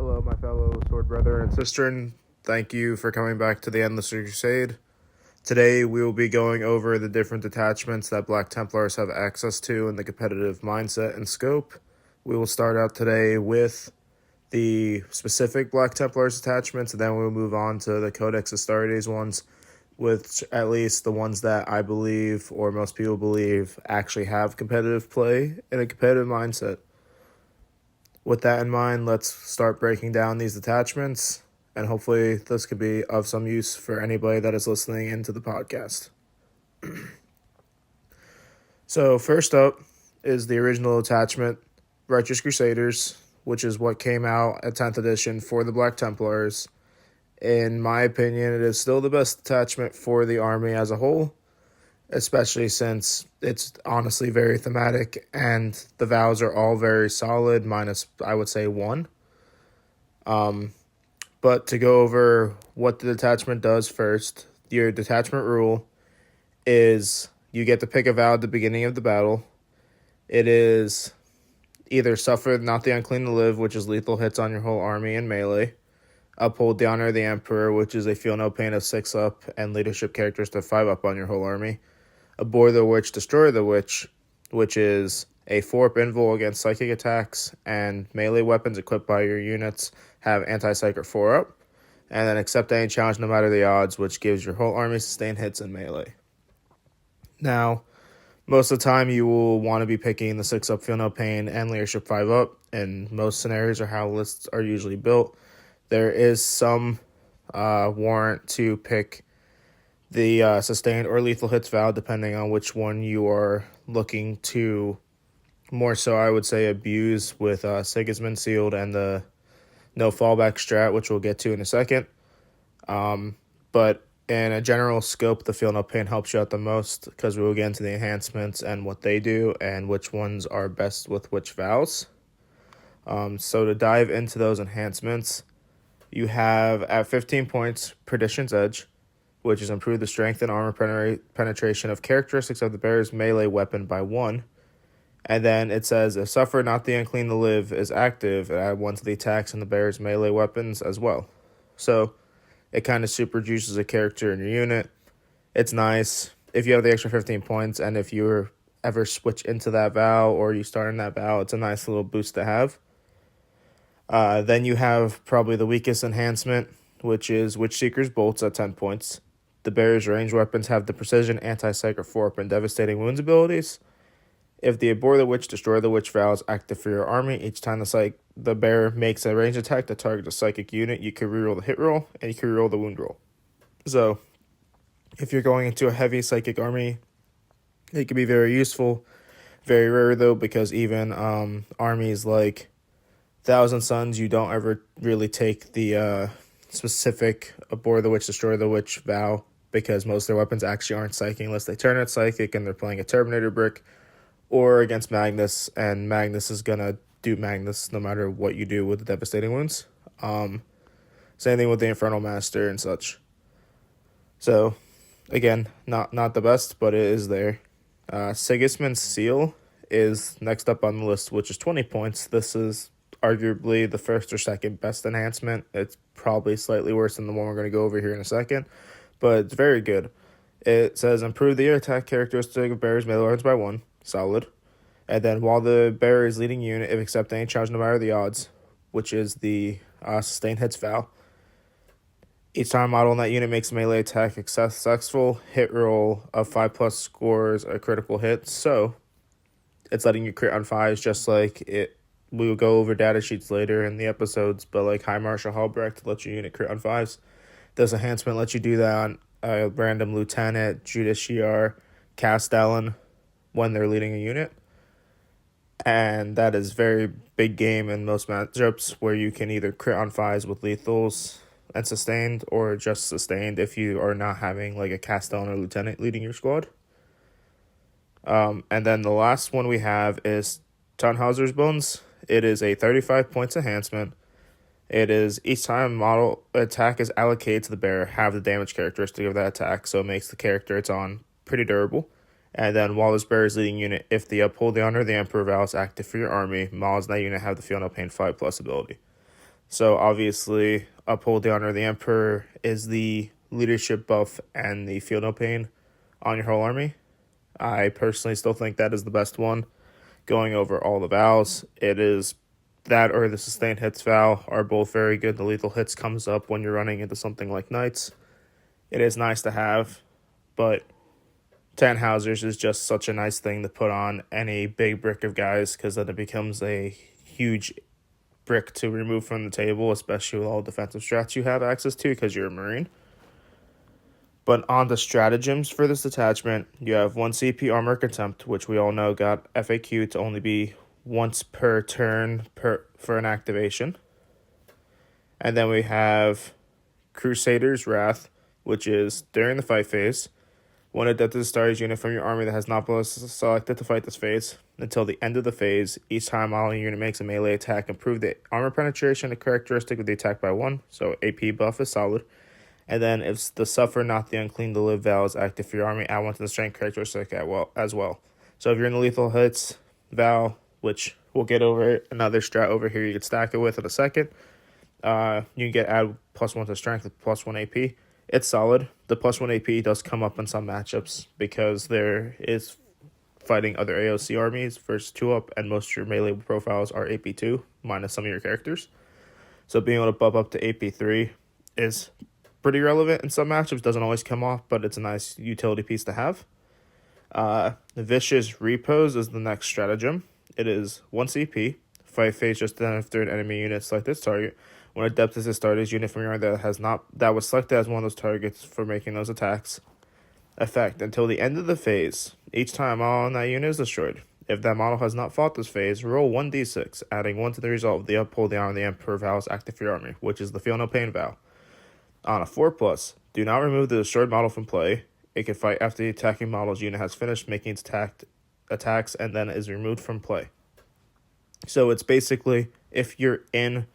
Hello, my fellow sword brother and sister, and thank you for coming back to the Endless Crusade. Today, we will be going over the different detachments that Black Templars have access to in the competitive mindset and scope. We will start out today with the specific Black Templars attachments, and then we'll move on to the Codex Astartes ones, with at least the ones that I believe, or most people believe, actually have competitive play in a competitive mindset. With that in mind, let's start breaking down these attachments, and hopefully this could be of some use for anybody that is listening into the podcast. So first up is the original attachment, Righteous Crusaders, which is what came out at 10th edition for the Black Templars. In my opinion, it is still the best attachment for the army as a whole, especially since it's honestly very thematic and the vows are all very solid, minus, I would say, one. But to go over what the detachment does first, your detachment rule is you get to pick a vow at the beginning of the battle. It is either suffer not the unclean to live, which is lethal hits on your whole army and melee. Uphold the honor of the emperor, which is a feel no pain of 6 up and leadership characteristic 5 up on your whole army. Abhor the witch, destroy the witch, which is a 4-up invul against psychic attacks, and melee weapons equipped by your units have anti-psychic 4-up. And then accept any challenge no matter the odds, which gives your whole army sustained hits in melee. Now, most of the time you will want to be picking the 6-up feel no pain and leadership 5-up, and most scenarios are how lists are usually built. There is some warrant to pick the sustained or lethal hits vow, depending on which one you are looking to more so, I would say, abuse with Sigismund Sealed and the no fallback strat, which we'll get to in a second. But in a general scope, the feel no pain helps you out the most because we will get into the enhancements and what they do and which ones are best with which vows. So to dive into those enhancements, you have at 15 points Perdition's Edge, which is improve the strength and armor penetration of characteristics of the bearer's melee weapon by 1. And then it says, if Suffer Not the Unclean to Live is active, add 1 to the attacks and the bearer's melee weapons as well. So it kind of super juices a character in your unit. It's nice if you have the extra 15 points, and if you ever switch into that vow or you start in that vow, it's a nice little boost to have. Then you have probably the weakest enhancement, which is Witchseeker's Bolts at 10 points. The bearer's ranged weapons have the precision, anti-psychic 4-up, and devastating wounds abilities. If the Abhor the Witch, Destroy the Witch vow is active for your army, each time the bearer makes a ranged attack that targets a psychic unit, you can reroll the hit roll, and you can reroll the wound roll. So, if you're going into a heavy psychic army, it can be very useful. Very rare, though, because even armies like Thousand Suns, you don't ever really take the specific Abhor the Witch, Destroy the Witch vow, because most of their weapons actually aren't psychic unless they turn it psychic and they're playing a Terminator brick, or against Magnus, and Magnus is going to do Magnus no matter what you do with the devastating wounds. Same thing with the Infernal Master and such. So, again, not the best, but it is there. Sigismund's Seal is next up on the list, which is 20 points. This is arguably the first or second best enhancement. It's probably slightly worse than the one we're going to go over here in a second, but it's very good. It says improve the attack characteristic of bearer's melee weapons by 1. Solid. And then while the bearer is leading unit, if accept any challenge no matter the odds, which is the sustained hits vow, each time a model in that unit makes a melee attack successful, hit roll of 5+ scores a critical hit. So it's letting you crit on 5s, just like it. We will go over data sheets later in the episodes, but like High Marshal Halbrecht lets your unit crit on 5s. This enhancement lets you do that on a random lieutenant, Justiciar, Castellan, when they're leading a unit. And that is very big game in most matchups where you can either crit on 5s with lethals and sustained, or just sustained if you are not having like a Castellan or lieutenant leading your squad. And then the last one we have is Tannhauser's Bones. It is a 35 points enhancement. It is each time model attack is allocated to the bearer, have the damage characteristic of that attack, so it makes the character it's on pretty durable. And then while this bearer's leading unit, if the Uphold the Honor of the Emperor vow is active for your army, models in that unit have the Feel No Pain 5+ ability. So obviously, Uphold the Honor of the Emperor is the leadership buff and the Feel No Pain on your whole army. I personally still think that is the best one. Going over all the vows, it is that or the sustained hits vow are both very good. The lethal hits comes up when you're running into something like knights. It is nice to have, but Tannhausers is just such a nice thing to put on any big brick of guys, because then it becomes a huge brick to remove from the table, especially with all defensive strats you have access to because you're a Marine. But on the stratagems for this detachment, you have 1 CP Armor Contempt, which we all know got FAQ to only be once per turn for an activation. And then we have Crusader's Wrath, which is during the fight phase. When a Death to the Stars unit from your army that has not been selected to fight this phase until the end of the phase, each time all unit makes a melee attack, improve the armor penetration, a characteristic of the attack by 1, so AP buff is solid. And then if the Suffer Not the Unclean to Live vow is active for your army, add 1 to the strength characteristic as well. So if you're in the lethal hits vow, which we'll get over another strat over here you can stack it with in a second, you can add +1 to strength with +1 AP. It's solid. The +1 AP does come up in some matchups because there is fighting other AOC armies versus 2-up, and most of your melee profiles are AP2, minus some of your characters. So being able to bump up to AP3 is pretty relevant in some matchups. Doesn't always come off, but it's a nice utility piece to have. The Vicious Repose is the next stratagem. It is 1 CP. Fight phase just then after an enemy unit select its target. When a Depth is started, unit from your army that was selected as one of those targets for making those attacks. Effect until the end of the phase. Each time a model on that unit is destroyed. If that model has not fought this phase, roll 1d6, adding 1 to the result of the Uphold the Honor of the Emperor vows active for your army, which is the Feel No Pain vow. On a 4+, do not remove the destroyed model from play. It can fight after the attacking model's unit has finished making its attacks and then is removed from play. So it's basically, if you're in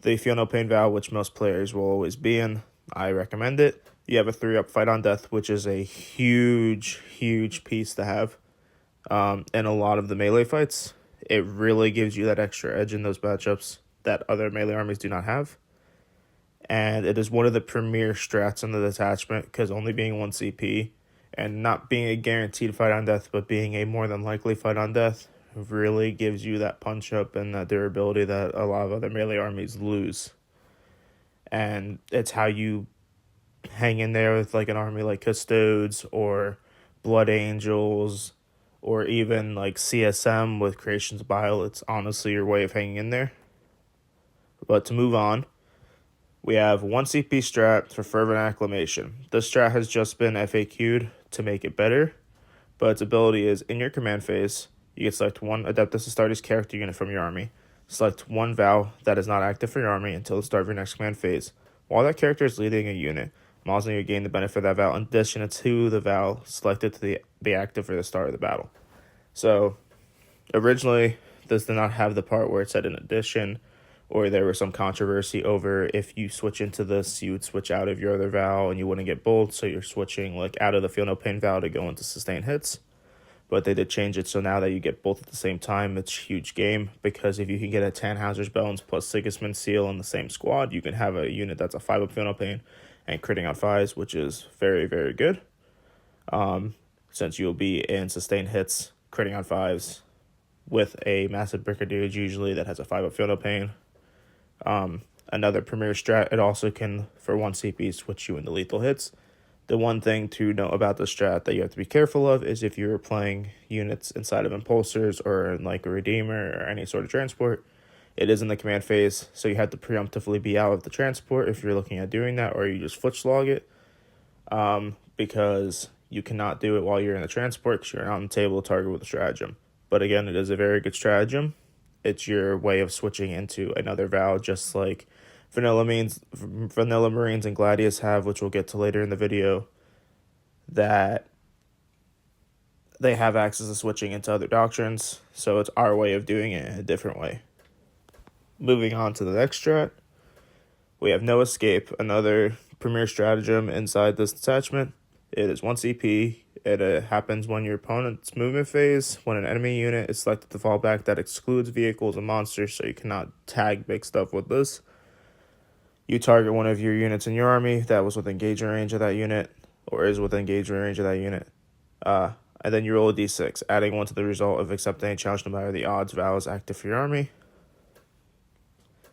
the Feel No Pain vow, which most players will always be in, I recommend it. You have a 3-up Fight on Death, which is a huge piece to have in a lot of the melee fights. It really gives you that extra edge in those matchups that other melee armies do not have. And it is one of the premier strats in the detachment, because only being 1 CP and not being a guaranteed Fight on Death, but being a more than likely Fight on Death, really gives you that punch up and that durability that a lot of other melee armies lose. And it's how you hang in there with like an army like Custodes or Blood Angels or even like CSM with Creation's Bile. It's honestly your way of hanging in there. But to move on, we have 1 CP strat for Fervent Acclamation. This strat has just been FAQ'd to make it better, but its ability is in your command phase, you can select 1 Adeptus Astartes character unit from your army. Select 1 vow that is not active for your army until the start of your next command phase. While that character is leading a unit, models in your gain the benefit of that vow in addition to the vow selected to be active for the start of the battle. So, originally, this did not have the part where it said in addition, or there was some controversy over if you switch into this, you would switch out of your other vow and you wouldn't get both, so you're switching like out of the Feel No Pain vow to go into sustain hits. But they did change it, so now that you get both at the same time, it's a huge game, because if you can get a Tannhauser's Bones plus Sigismund Seal in the same squad, you can have a unit that's a 5-up Feel No Pain and critting on 5s, which is very, very good. Since you'll be in sustained hits, critting on 5s with a massive Brigadier usually that has a 5-up Feel No Pain. Another premier strat, it also can, for 1 CP, switch you into lethal hits. The one thing to know about the strat that you have to be careful of is if you're playing units inside of Impulsors or in like a Redeemer or any sort of transport, it is in the command phase, so you have to preemptively be out of the transport if you're looking at doing that, or you just foot log it, because you cannot do it while you're in the transport because you're not on the table to target with a stratagem. But again, it is a very good stratagem. It's your way of switching into another vow, just like Vanilla Marines and Gladius have, which we'll get to later in the video, that they have access to switching into other doctrines, so it's our way of doing it in a different way. Moving on to the next strat, we have No Escape, another premier stratagem inside this detachment. It is 1 CP. It happens when your opponent's movement phase, when an enemy unit is selected to fall back that excludes vehicles and monsters, so you cannot tag big stuff with this. You target one of your units in your army that was within engagement range of that unit, or is within engagement range of that unit. And then you roll a d6, adding 1 to the result of accepting a challenge no matter the odds vow is active for your army,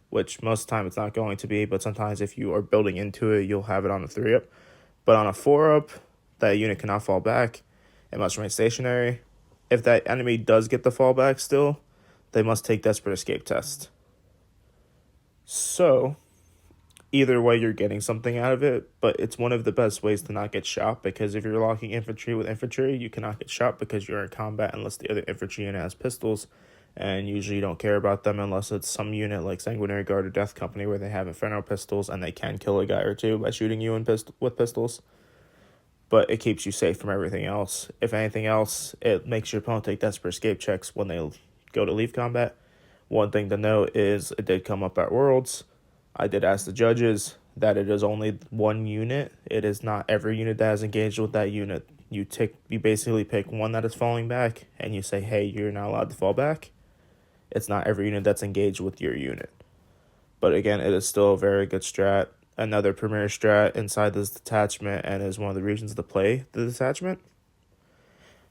which most of the time it's not going to be, but sometimes if you are building into it, you'll have it on a 3-up. But on a 4-up, that unit cannot fall back. It must remain stationary. If that enemy does get the fallback still, they must take Desperate Escape test. So, either way, you're getting something out of it, but it's one of the best ways to not get shot, because if you're locking infantry with infantry, you cannot get shot because you're in combat unless the other infantry unit has pistols, and usually you don't care about them unless it's some unit like Sanguinary Guard or Death Company where they have Inferno pistols and they can kill a guy or two by shooting you with pistols. But it keeps you safe from everything else. If anything else, it makes your opponent take Desperate Escape checks when they go to leave combat. One thing to note is it did come up at Worlds. I did ask the judges that it is only one unit. It is not every unit that is engaged with that unit. You basically pick one that is falling back and you say, hey, you're not allowed to fall back. It's not every unit that's engaged with your unit. But again, it is still a very good strat. Another premier strat inside this detachment, and is one of the reasons to play the detachment.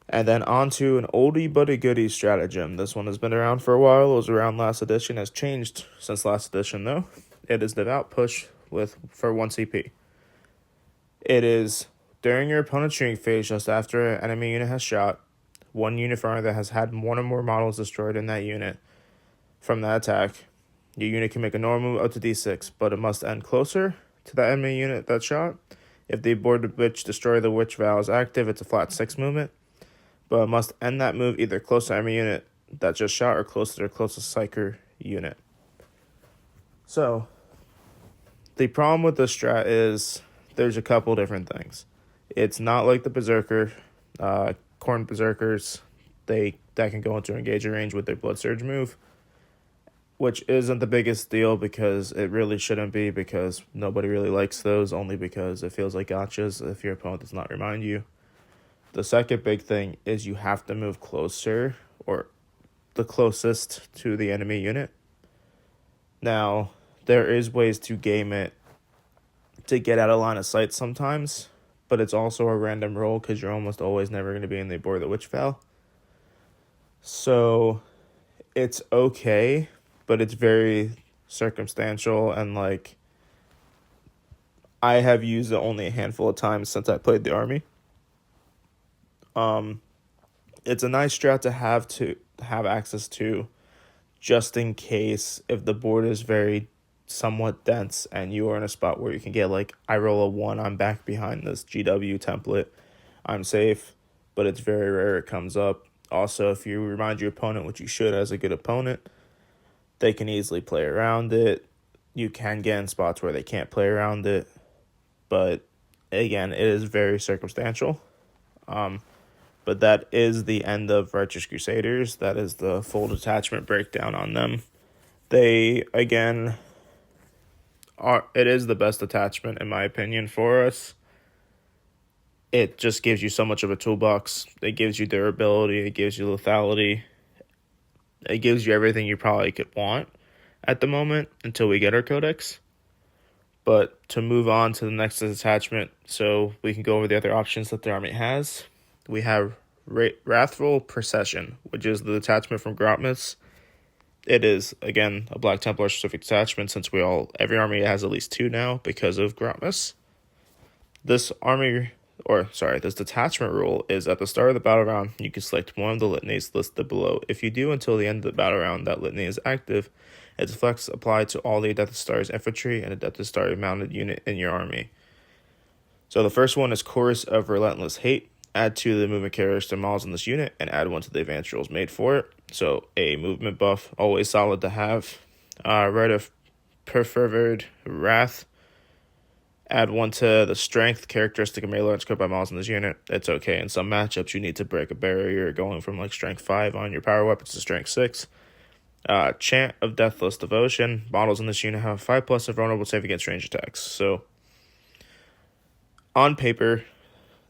And then on to an oldie but a goodie stratagem. This one has been around for a while. It was around last edition. Has changed since last edition though. It is Devout Push for 1 CP. It is during your opponent's shooting phase, just after an enemy unit has shot, one unit from that has had one or more models destroyed in that unit from that attack. Your unit can make a normal move up to d6, but it must end closer to that enemy unit that shot. If the aborted witch destroy the witch vow is active, it's a flat 6 movement. But it must end that move either close to enemy unit that just shot or close to their closest psyker unit. So, the problem with this strat is there's a couple different things. It's not like the Berserker, Corn Berserkers, that can go into engagement range with their Blood Surge move, which isn't the biggest deal because it really shouldn't be, because nobody really likes those, only because it feels like gotchas if your opponent does not remind you. The second big thing is you have to move closer, or the closest to the enemy unit. Now, there is ways to game it to get out of line of sight sometimes, but it's also a random roll because you're almost always never going to be in the Abort of the Witch Vow. So, it's okay, but it's very circumstantial, and like, I have used it only a handful of times since I played the army. It's a nice strat to have access to, just in case if the board is very somewhat dense and you are in a spot where you can get like, I roll a 1, I'm back behind this GW template, I'm safe, but it's very rare it comes up. Also, if you remind your opponent, which you should as a good opponent, they can easily play around it. You can get in spots where they can't play around it, but again, it is very circumstantial. But that is the end of Righteous Crusaders. That is the full detachment breakdown on them. They, again, it is the best detachment in my opinion for us. It just gives you so much of a toolbox. It gives you durability. It gives you lethality. It gives you everything you probably could want at the moment until we get our codex. But to move on to the next detachment, so we can go over the other options that the army has. We have Wrathful Procession, which is the detachment from Grotmus. It is, again, a Black Templar specific detachment, since every army has at least 2 now because of Grotmus. This detachment rule is at the start of the battle round, you can select one of the litanies listed below. If you do until the end of the battle round, that litany is active. Its effects apply to all the Death Star's infantry and a Death Star mounted unit in your army. So the first one is Chorus of Relentless Hate. Add 2 to the movement characteristic models in this unit, and add 1 to the advanced rules made for it. So a movement buff, always solid to have. Rite of Perfervid Wrath. Add 1 to the strength characteristic of melee and scope by models in this unit. It's okay. In some matchups, you need to break a barrier going from like strength 5 on your power weapons to strength 6. Chant of Deathless Devotion. Models in this unit have 5+ of vulnerable save against range attacks. So on paper,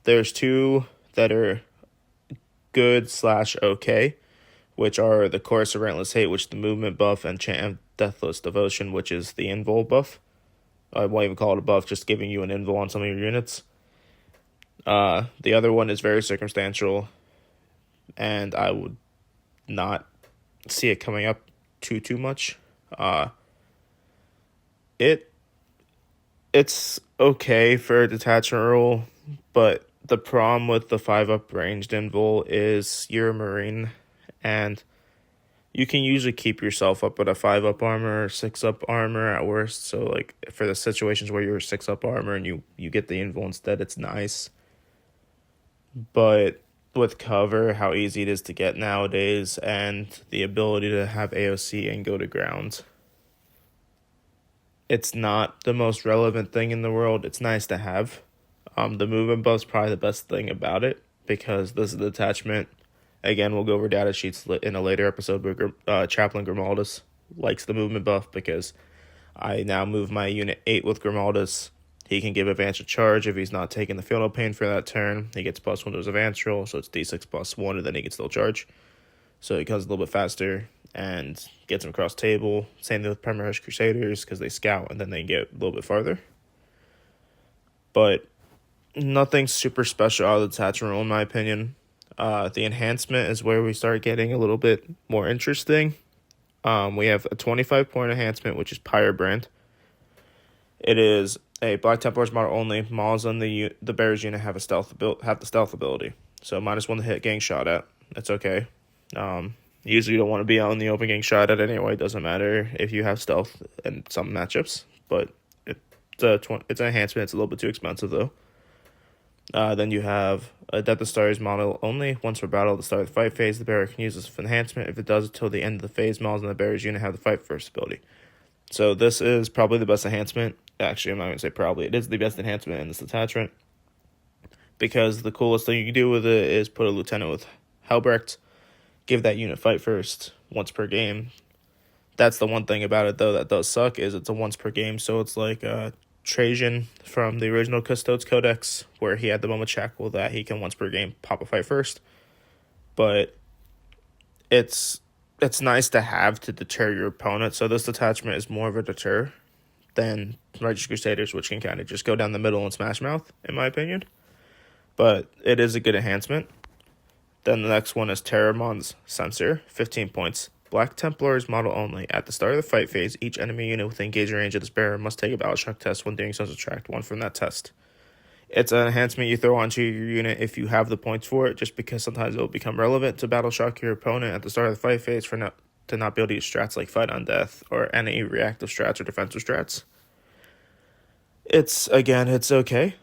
there's 2 that are good/okay, which are the Chorus of Relentless Hate, which is the movement buff, and Chant of Deathless Devotion, which is the invul buff. I won't even call it a buff, just giving you an invul on some of your units. The other one is very circumstantial, and I would not see it coming up too much. Uh, it it's okay for a detachment rule, but the problem with the 5-up ranged invul is you're a marine, and you can usually keep yourself up with a 5-up armor or 6-up armor at worst. So like for the situations where you're 6-up armor and you get the invul instead, it's nice. But with cover, how easy it is to get nowadays, and the ability to have AOC and go to ground, it's not the most relevant thing in the world. It's nice to have. The movement buff's probably the best thing about it because this is the detachment. Again, we'll go over data sheets in a later episode, but Chaplain Grimaldus likes the movement buff because I now move my unit 8 with Grimaldus. He can give advantage charge if he's not taking the field no pain for that turn. He gets +1 to his advance roll, so it's d6 +1, and then he can still charge. So he comes a little bit faster and gets him across table. Same thing with Premarush Crusaders because they scout and then they get a little bit farther. But nothing super special out of the detachment rule in my opinion. The enhancement is where we start getting a little bit more interesting. We have a 25-point enhancement, which is Pyrebrand. It is a Black Templars model only. Models on the bearers unit have the stealth ability, so -1 to hit getting shot at. That's okay. Usually you don't want to be out in the open getting shot at anyway. It doesn't matter if you have stealth in some matchups, but it's an enhancement. It's a little bit too expensive though. Then you have a Death of Stars model only. Once per battle at the start of the fight phase, the bearer can use this enhancement. If it does until the end of the phase, models in the bearer's unit have the fight first ability. So this is probably the best enhancement. Actually, I'm not going to say probably. It is the best enhancement in this detachment. Because the coolest thing you can do with it is put a lieutenant with Helbrecht, give that unit fight first once per game. That's the one thing about it, though, that does suck, is it's a once per game. So it's like Trajan from the original Custodes Codex, where he had the moment shackle that he can once per game pop a fight first. But it's nice to have to deter your opponent. So this detachment is more of a deter than Righteous Crusaders, which can kind of just go down the middle and smash mouth, in my opinion. But it is a good enhancement. Then the next one is Terramon's Censor, 15 points. Black Templars model only. At the start of the fight phase, each enemy unit within engaging range of this bearer must take a battle shock test. When doing so, subtract 1 from that test. It's an enhancement you throw onto your unit if you have the points for it, just because sometimes it will become relevant to battle shock your opponent at the start of the fight phase to not be able to use strats like Fight on Death or any reactive strats or defensive strats. It's okay.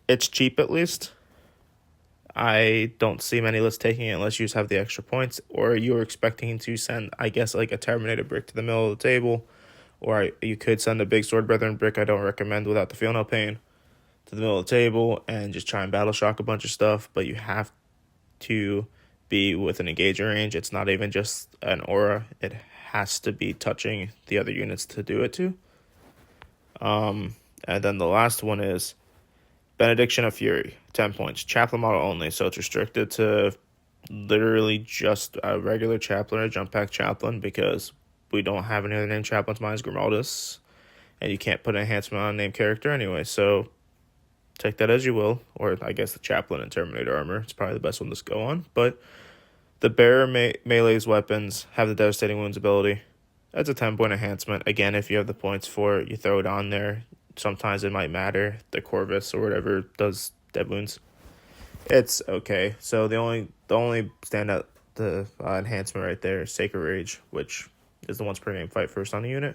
It's cheap at least. I don't see many lists taking it unless you just have the extra points, or you're expecting to send, I guess, like a Terminator brick to the middle of the table, or you could send a big Sword Brethren brick I don't recommend without the feel no pain to the middle of the table and just try and battle shock a bunch of stuff, but you have to be with an engaging range. It's not even just an aura. It has to be touching the other units to do it to. And then the last one is Benediction of Fury, 10 points. Chaplain model only, so it's restricted to literally just a regular chaplain or jump pack chaplain because we don't have any other named chaplains minus Grimaldus, and you can't put an enhancement on a named character anyway, so take that as you will, or I guess the chaplain and Terminator armor. It's probably the best one to go on, but the bearer melee's weapons have the Devastating Wounds ability. That's a 10-point enhancement. Again, if you have the points for it, you throw it on there. Sometimes it might matter. The Corvus or whatever does dead wounds. It's okay. So the only standout enhancement right there is Sacred Rage, which is the once per game fight first on the unit.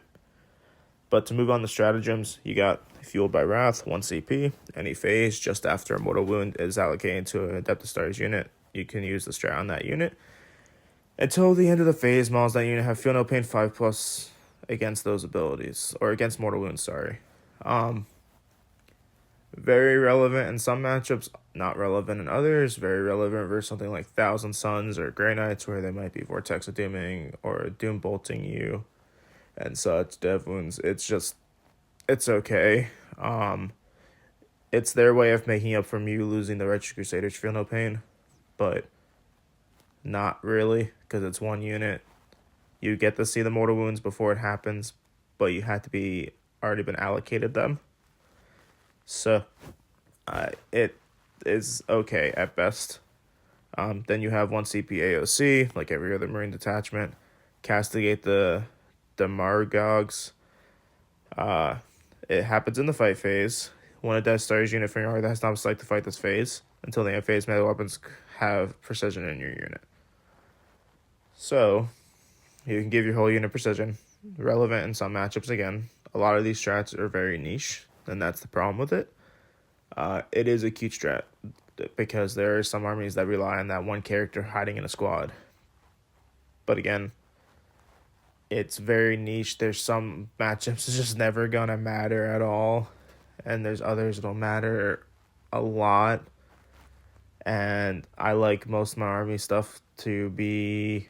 But to move on to stratagems, you got Fueled by Wrath, 1 CP. Any phase just after a mortal wound is allocated to an Adept of Stars unit. You can use the strat on that unit. Until the end of the phase, models that unit have Feel No Pain 5+ against those abilities, or against mortal wounds, sorry. Very relevant in some matchups, not relevant in others. Very relevant versus something like Thousand Suns or Grey Knights, where they might be Vortex of Dooming or Doom Bolting you and such. Dev wounds. It's okay. It's their way of making up from you losing the Righteous Crusaders Feel No Pain, but not really, because it's one unit. You get to see the mortal wounds before it happens, but you have to be already been allocated them. So it is okay at best. Then you have one CP AOC, like every other Marine detachment. Castigate the Margogs. It happens in the fight phase. When a Death Star's unit from your army that has not select to fight this phase, until the end phase, melee weapons have precision in your unit. So, you can give your whole unit precision. Relevant in some matchups again. A lot of these strats are very niche, and that's the problem with it. It is a cute strat, because there are some armies that rely on that one character hiding in a squad. But again, it's very niche. There's some matchups it's just never gonna matter at all, and there's others that'll matter a lot. And I like most of my army stuff to be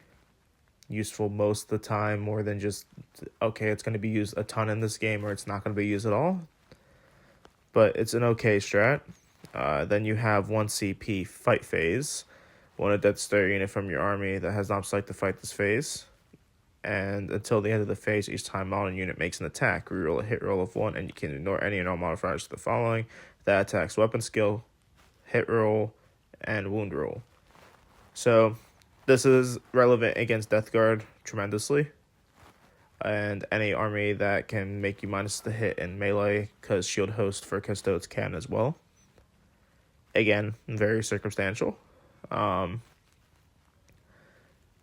useful most of the time, more than just, okay, it's going to be used a ton in this game, or it's not going to be used at all. But it's an okay strat. Then you have 1 CP fight phase. One a Death Star unit from your army that has not select to fight this phase. And until the end of the phase, each time model unit makes an attack, reroll a hit roll of 1, and you can ignore any and all modifiers to the following: that attacks weapon skill, hit roll, and wound roll. So this is relevant against Death Guard tremendously, and any army that can make you minus the hit in melee, because Shield Host for Custodes can as well. Again, very circumstantial.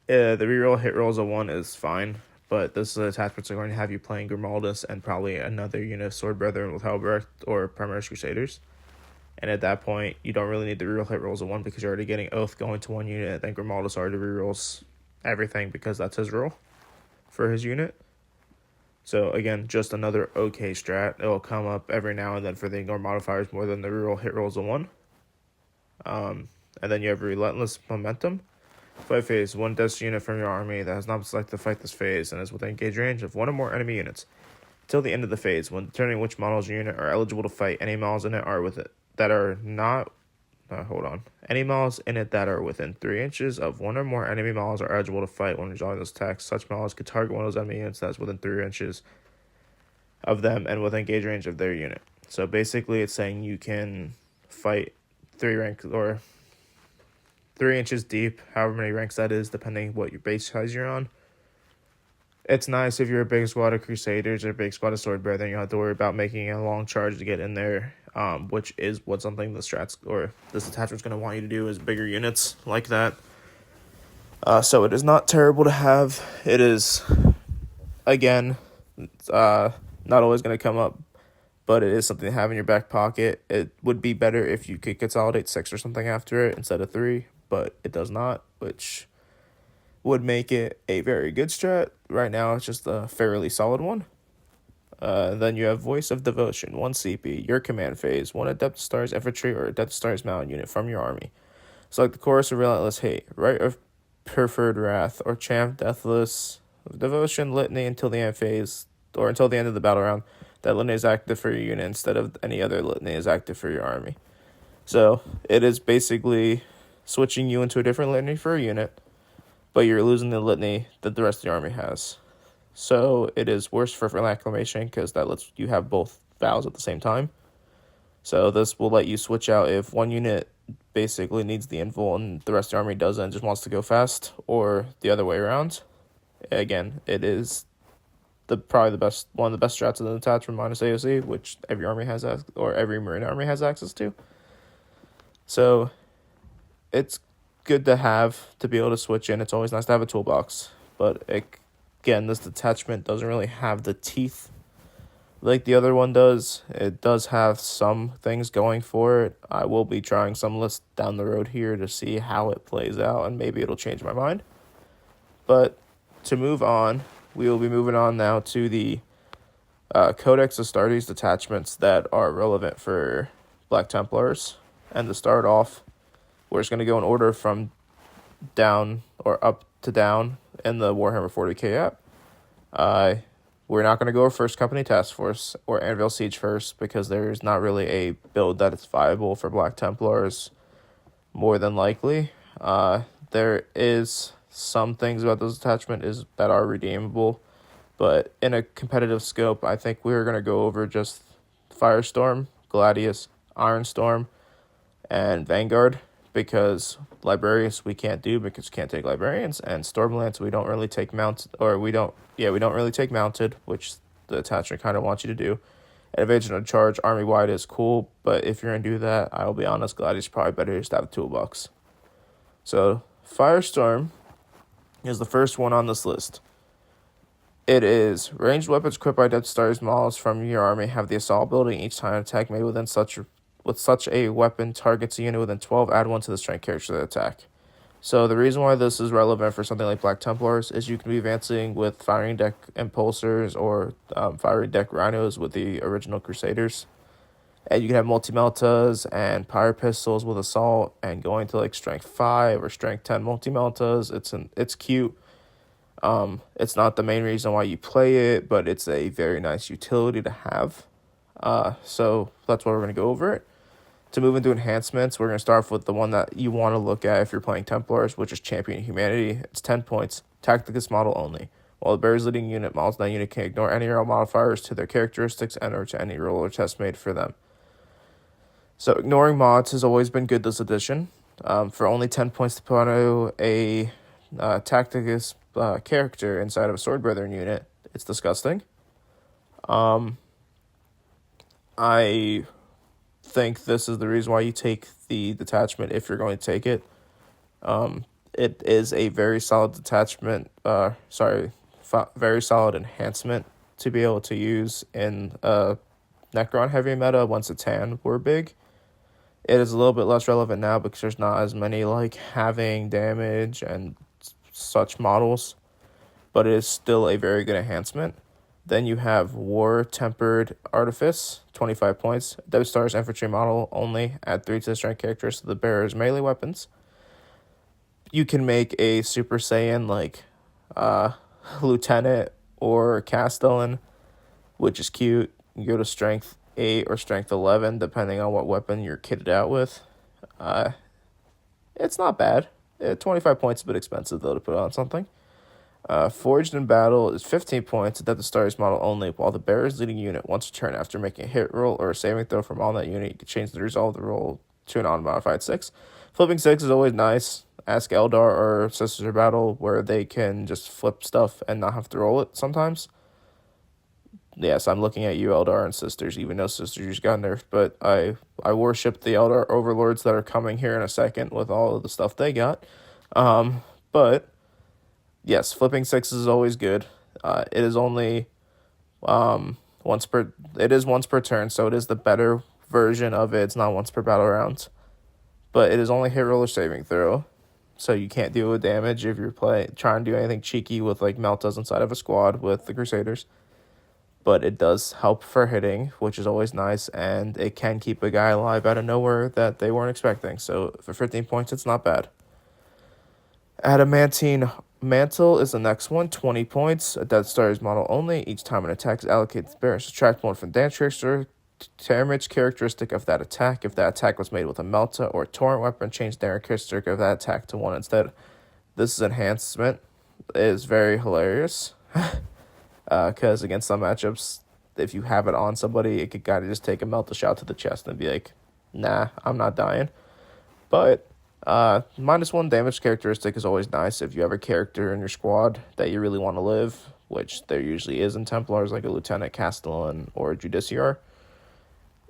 The reroll hit rolls of 1 is fine, but this attachments are going to have you playing Grimaldus and probably another unit of Sword Brethren with Halbrecht or Primaris Crusaders. And at that point, you don't really need the reroll hit rolls of 1, because you're already getting Oath going to one unit. Then Grimaldus already rerolls everything because that's his role for his unit. So again, just another okay strat. It'll come up every now and then for the ignore modifiers more than the reroll hit rolls of 1. And then you have Relentless Momentum. Fight phase: 1 Death unit from your army that has not selected to fight this phase and is within engage range of 1 or more enemy units. Till the end of the phase, when determining which models your unit are eligible to fight, any models in it are with it that are not. Any models in it that are within 3 inches of 1 or more enemy models are eligible to fight when resolving those attacks. Such models could target one of those enemy units that's within 3 inches of them and within engage range of their unit. So basically, it's saying you can fight 3 ranks or 3 inches deep, however many ranks that is, depending what your base size you're on. It's nice if you're a big squad of Crusaders or a big squad of Sword Brethren. You don't have to worry about making a long charge to get in there, which is what something the strats or this attachment's going to want you to do, is bigger units like that. So it is not terrible to have. It is, again, not always going to come up, but it is something to have in your back pocket. It would be better if you could consolidate 6 or something after it instead of 3, but it does not, which would make it a very good strat. Right now, it's just a fairly solid one. Then you have Voice of Devotion, 1 CP, your command phase, 1 Adept Stars Infantry or Adept Stars Mountain unit from your army. Select the Chorus of Relentless Hate, Rite of Preferred Wrath, or Chant Deathless Devotion Litany until the end phase, or until the end of the battle round. That litany is active for your unit instead of any other litany is active for your army. So it is basically switching you into a different litany for a unit, but you're losing the litany that the rest of the army has. So it is worse for acclamation, because that lets you have both vows at the same time. So this will let you switch out if one unit basically needs the invul and the rest of the army doesn't and just wants to go fast, or the other way around. Again, it is probably one of the best strats in the detachment minus AOC, which every army has, or every Marine army has access to. So it's good to have to be able to switch in. It's always nice to have a toolbox, but again, this detachment doesn't really have the teeth like the other one does. It does have some things going for it. I will be trying some lists down the road here to see how it plays out, and maybe it'll change my mind. But to move on, we will be moving on now to the Codex Astartes detachments that are relevant for Black Templars. And to start off, we're just going to go in order from down or up to down in the Warhammer 40k app. We're not going to go First Company Task Force or Anvil Siege first, because there's not really a build that is viable for Black Templars, more than likely. There is some things about this attachment that are redeemable, But in a competitive scope, I think we're going to go over just Firestorm, Gladius, Ironstorm, and Vanguard, because Librarius we can't do because we can't take Librarians, and Stormlance we don't really take we don't really take mounted, which the attachment kind of wants you to do. And Evasion of Charge army wide is cool, but if you're gonna do that, I'll be honest, Gladius is probably better just to have a toolbox. So Firestorm is the first one on this list. It is ranged weapons equipped by Death Star's models from your army have the assault ability. Each time an attack made with such a weapon targets a unit within 12, add 1 to the strength character to the attack. So the reason why this is relevant for something like Black Templars is you can be advancing with firing deck impulsors or firing deck rhinos with the original Crusaders. And you can have multi-meltas and pyre pistols with assault and going to like strength 5 or strength 10 multi-meltas. It's cute. It's not the main reason why you play it, but it's a very nice utility to have. So that's why we're going to go over it. To move into enhancements, we're going to start off with the one that you want to look at if you're playing Templars, which is Champion Humanity. It's 10 points, Tacticus model only. While the bear's leading unit, models in that unit can ignore any roll modifiers to their characteristics and or to any roll or test made for them. So ignoring mods has always been good this edition. For only 10 points to put on a Tacticus character inside of a Sword Brethren unit, it's disgusting. I think this is the reason why you take the detachment if you're going to take it. It is a very solid detachment, very solid enhancement to be able to use in Necron heavy meta once a tan were big. It is a little bit less relevant now because there's not as many like having damage and such models, but it is still a very good enhancement. Then you have War Tempered Artifice, 25 points. Death Star's infantry model only, add 3 to the strength characteristics of the bearer's melee weapons. You can make a Super Saiyan like Lieutenant or Castellan, which is cute. You go to strength 8 or strength 11, depending on what weapon you're kitted out with. It's not bad. 25 points is a bit expensive, though, to put on something. Forged in Battle is 15 points, Death of Stars model only, while the bearer's leading unit once a turn after making a hit roll or a saving throw from on that unit, you can change the result of the roll to an unmodified 6. Flipping 6 is always nice. Ask Eldar or Sisters of Battle where they can just flip stuff and not have to roll it sometimes. Yes, I'm looking at you, Eldar and Sisters, even though Sisters just got nerfed, but I worship the Eldar overlords that are coming here in a second with all of the stuff they got. But yes, flipping 6 is always good. It is only once per turn, so it is the better version of it. It's not once per battle round, but it is only hit roll or saving throw, so you can't deal with damage if you're trying to do anything cheeky with like meltas inside of a squad with the Crusaders. But it does help for hitting, which is always nice, and it can keep a guy alive out of nowhere that they weren't expecting. So for 15 points, it's not bad. Adamantine Mantle is the next one, 20 points. A Death Star's model only. Each time an attack is allocated to the bearer, subtract 1 from damage characteristic of that attack. If that attack was made with a Melta or a Torrent weapon, change the damage characteristic of that attack to 1 instead. This enhancement is very hilarious. Because against some matchups, if you have it on somebody, it could kind of just take a Melta shot to the chest and be like, nah, I'm not dying. But -1 damage characteristic is always nice if you have a character in your squad that you really want to live, which there usually is in Templars, like a Lieutenant, Castellan, or a Judiciar.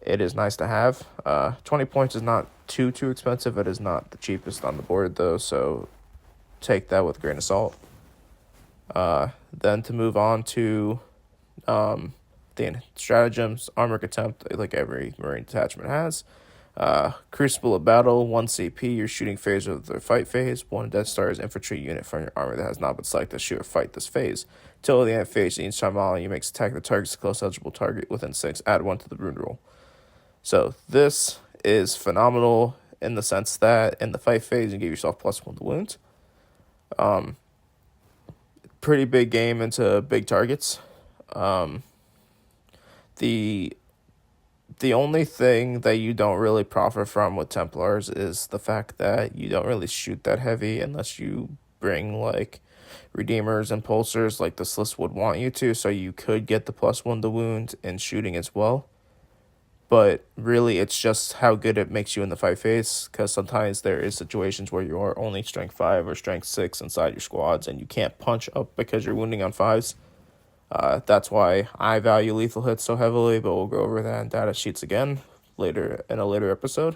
It is nice to have. 20 points is not too expensive. It is not the cheapest on the board, though, so take that with a grain of salt. Then to move on to the stratagems, Armor Contempt, like every Marine detachment has. Crucible of Battle, 1 CP, your shooting phase of the fight phase. 1 Death Star's infantry unit from your army that has not been selected to shoot or fight this phase. Till the end phase, each time you makes attack the target's close eligible target within 6, add 1 to the wound roll. So this is phenomenal in the sense that in the fight phase, you give yourself +1 to wounds. Pretty big game into big targets. The only thing that you don't really profit from with Templars is the fact that you don't really shoot that heavy unless you bring like Redeemers and Pulsars like this list would want you to, so you could get the +1 to wound and shooting as well. But really, it's just how good it makes you in the fight phase, because sometimes there is situations where you are only strength 5 or strength 6 inside your squads, and you can't punch up because you're wounding on 5s. That's why I value lethal hits so heavily, but we'll go over that in data sheets again later in a later episode.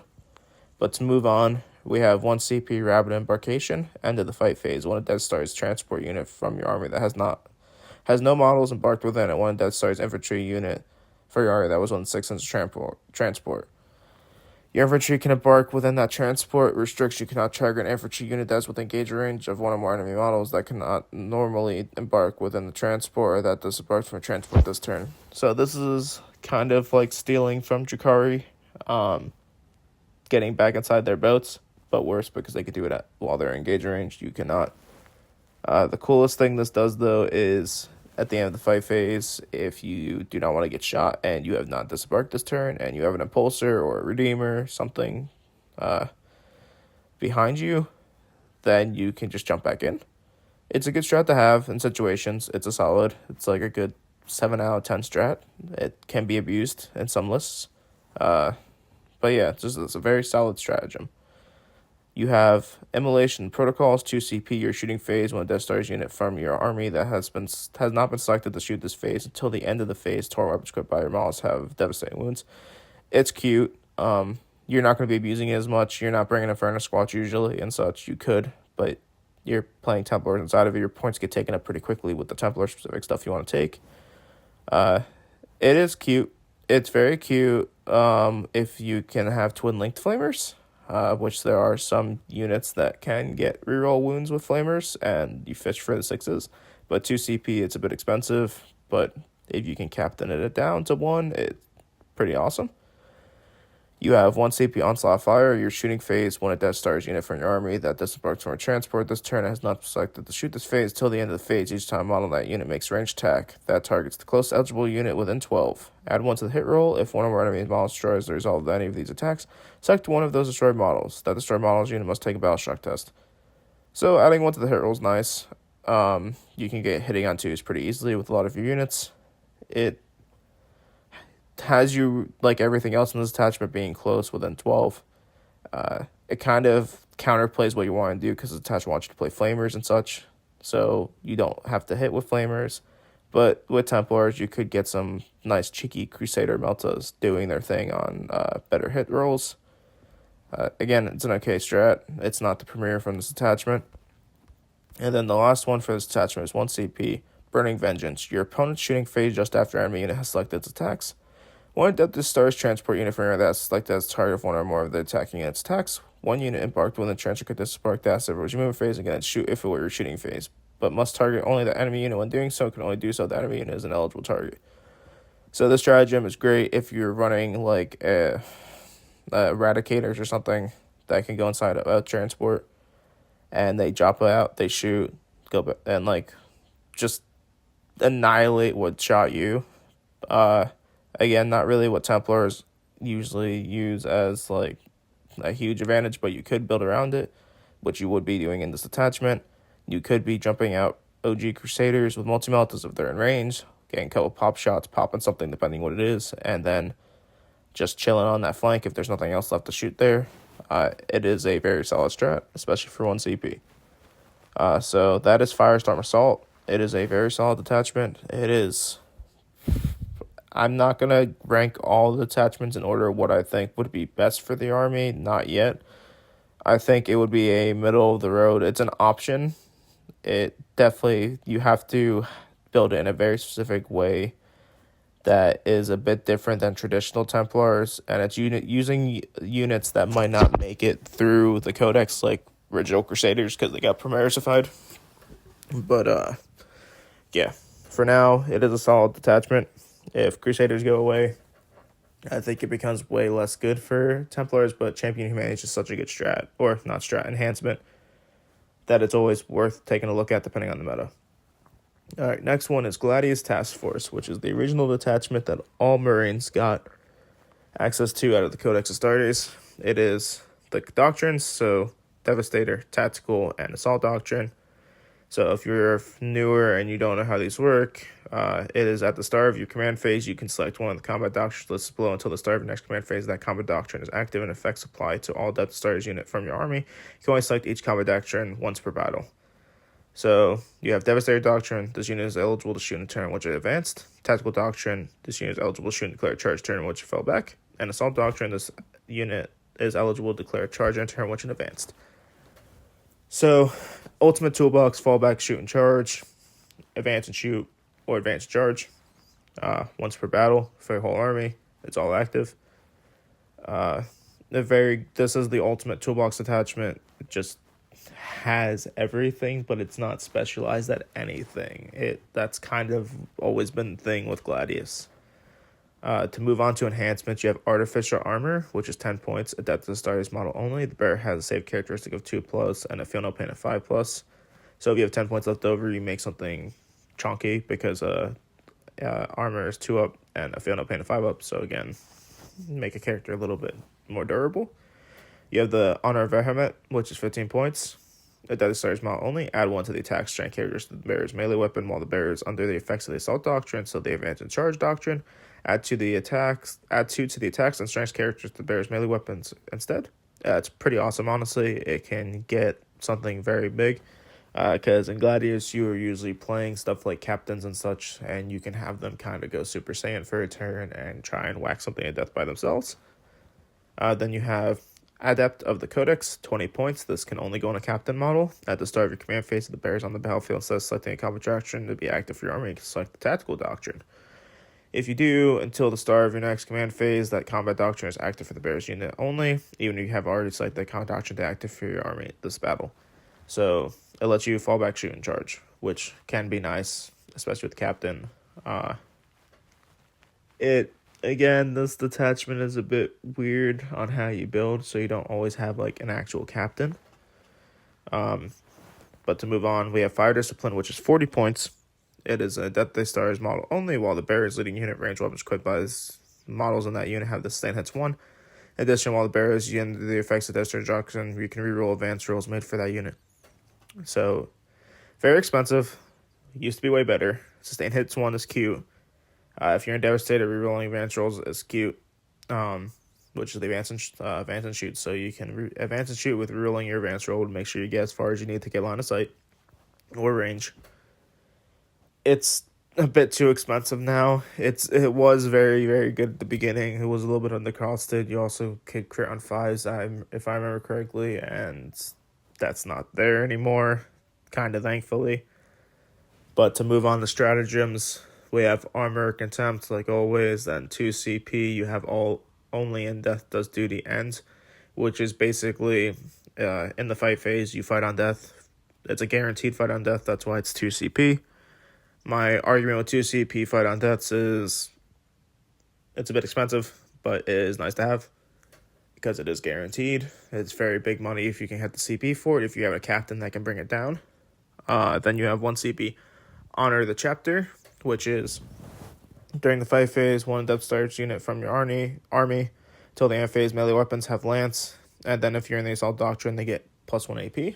But to move on, we have 1 CP Rapid Embarkation, end of the fight phase. One of Death Star's transport unit from your army that has no models embarked within it. One of Death Star's infantry unit for your army that was on 6 inch transport. Your infantry can embark within that transport. Restricts you cannot trigger an infantry unit that's within engage range of one or more enemy models that cannot normally embark within the transport or that disembarks from a transport this turn. So this is kind of like stealing from Drakari, getting back inside their boats, but worse because they could do it while they're engage range. You cannot. The coolest thing this does, though, is at the end of the fight phase, if you do not want to get shot and you have not disembarked this turn and you have an impulsor or a redeemer, something behind you, then you can just jump back in. It's a good strat to have in situations. It's like a good 7 out of 10 strat. It can be abused in some lists. But yeah, it's a very solid stratagem. You have Immolation Protocols, 2 CP, your shooting phase, when a Death Star's unit from your army that has not been selected to shoot this phase until the end of the phase, Tor weapons equipped by your models have devastating wounds. It's cute. You're not going to be abusing it as much. You're not bringing Inferno Squatch usually and such. You could, but you're playing Templars inside of it. Your points get taken up pretty quickly with the Templar specific stuff you want to take. It is cute. It's very cute if you can have twin linked flamers. Which there are some units that can get reroll wounds with flamers, and you fish for the 6s. But 2 CP, it's a bit expensive, but if you can captain it down to 1, it's pretty awesome. You have 1 CP Onslaught Fire, your shooting phase, when a Death Star's unit from your army that disembarks from a transport this turn has not selected to shoot this phase till the end of the phase. Each time model that unit makes ranged attack that targets the close eligible unit within 12. Add 1 to the hit roll. If one of our enemy's models destroys the result of any of these attacks, select one of those destroyed models. That destroyed model's unit must take a battle shock test. So adding 1 to the hit roll is nice. You can get hitting on 2s pretty easily with a lot of your units. It has you, like everything else in this attachment, being close within 12. It kind of counterplays what you want to do because the attachment wants you to play flamers and such, so you don't have to hit with flamers. But with Templars, you could get some nice cheeky Crusader Meltas doing their thing on better hit rolls. Again, it's an okay strat. It's not the premier from this attachment. And then the last one for this attachment is 1 CP, Burning Vengeance. Your opponent's shooting phase just after enemy unit has selected its attacks. One Death Star's transport unit from your that's selected as target of one or more of the attacking unit's attacks. One unit embarked when the transfer could disembark the asset was your movement phase and can shoot if it were your shooting phase, but must target only the enemy unit. When doing so, can only do so if the enemy unit is an eligible target. So this stratagem is great if you're running like Eradicators or something that can go inside a transport and they drop out, they shoot, go back, and like just annihilate what shot you. Again, not really what Templars usually use as like a huge advantage, but you could build around it, which you would be doing in this attachment. You could be jumping out OG Crusaders with multi-meltas if they're in range, getting a couple pop shots, popping something depending what it is, and then just chilling on that flank if there's nothing else left to shoot there. It is a very solid strat, especially for 1 CP. So that is Firestorm Assault. It is a very solid detachment. It is... I'm not going to rank all the detachments in order of what I think would be best for the army. Not yet. I think it would be a middle of the road. It's an option. It definitely, you have to build it in a very specific way that is a bit different than traditional Templars. And it's using units that might not make it through the codex like original Crusaders because they got Primarisified. But yeah, for now, it is a solid detachment. If Crusaders go away, I think it becomes way less good for Templars, but Champion Humanity is just such a good strat, or not strat, enhancement, that it's always worth taking a look at depending on the meta. Alright, next one is Gladius Task Force, which is the original detachment that all Marines got access to out of the Codex Astartes. It is the doctrines, so Devastator, Tactical, and Assault Doctrine. So if you're newer and you don't know how these work, it is at the start of your command phase. You can select one of the combat doctrines listed below until the start of your next command phase. That combat doctrine is active and effects apply to all Death Star's unit from your army. You can only select each combat doctrine once per battle. So you have Devastator Doctrine. This unit is eligible to shoot in a turn in which it advanced. Tactical Doctrine. This unit is eligible to shoot and declare a charge turn in which it fell back. And Assault Doctrine. This unit is eligible to declare a charge in a turn in which it advanced. So, ultimate toolbox, fallback, shoot and charge, advance and shoot, or advance and charge. Once per battle for your whole army. It's all active. This is the ultimate toolbox attachment. It just has everything, but it's not specialized at anything. That's kind of always been the thing with Gladius. To move on to enhancements, you have Artificial Armor, which is 10 points, adapt to the starter's model only. The bearer has a save characteristic of 2+, and a feel no pain of 5+. So if you have 10 points left over, you make something chunky, because armor is 2 up, and a feel no pain of 5 up. So again, make a character a little bit more durable. You have the Honor of Vehemet, which is 15 points. Adapt the starter's model only. Add 1 to the attack strength characteristic of the bearer's melee weapon while the bearer is under the effects of the Assault Doctrine, so the Advance and Charge Doctrine. Add 2 to the attacks and strength characters to the bearer's melee weapons instead. It's pretty awesome, honestly. It can get something very big, because in Gladius you are usually playing stuff like captains and such, and you can have them kind of go Super Saiyan for a turn and try and whack something to death by themselves. Then you have Adept of the Codex, 20 points. This can only go on a captain model. At the start of your command phase, the bearers on the battlefield, instead of selecting a combat doctrine to be active for your army, you can select the tactical doctrine. If you do, until the start of your next command phase, that combat doctrine is active for the bearer's unit only, even if you have already selected the combat doctrine to active for your army this battle. So it lets you fall back, shoot, and charge, which can be nice, especially with captain. This detachment is a bit weird on how you build, so you don't always have like an actual captain. But to move on, we have Fire Discipline, which is 40 points. It is a Death Day Stars model only, while the bearer's leading unit range weapons equipped by his models in that unit have the sustained hits 1. In addition, while the bearer is under the effects of Death Star Doctrine, you can reroll advanced rolls made for that unit. So, very expensive. Used to be way better. Sustained hits 1 is cute. If you're in Devastator, rerolling advanced rolls is cute, which is the advance and shoot. So you can advance and shoot with rerolling your advanced roll to make sure you get as far as you need to get line of sight or range. It's a bit too expensive now. It was very, very good at the beginning. It was a little bit undercosted. You also could crit on 5s, if I remember correctly, and that's not there anymore, kind of thankfully. But to move on to stratagems, we have Armor Contempt, like always, then 2 CP. You have only in Death Does Duty Ends, which is basically in the fight phase, you fight on death. It's a guaranteed fight on death, that's why it's 2 CP. My argument with 2 CP fight on deaths is it's a bit expensive, but it is nice to have because it is guaranteed. It's very big money if you can hit the CP for it, if you have a captain that can bring it down. Then you have 1 CP Honor the Chapter, which is during the fight phase, 1 Death Star's unit from your army till the end phase, melee weapons have Lance, and then if you're in the Assault Doctrine, they get +1 AP.